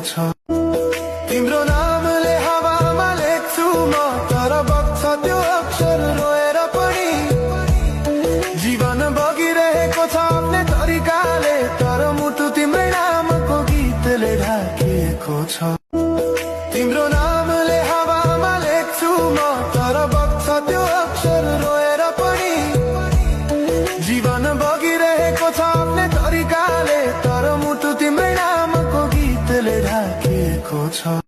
छ। तिम्रो नामले हावामा लेख्छु म, तर बग्छ त्यो अक्षर रोएर पनि। जीवन बगिरहेको छ आफ्नै तरिकाले, तर मुटु तिम्रै नामको गीतले ढाकिएको छ। तिम्रो नामले हावामा लेख्छु म, तर बग्छ त्यो अक्षर रोएर पनि। जीवन बगिरहेको छ आफ्नै तरिकाले, तर मुटु तिम्रै नामको गीतले ढाकिएको छ।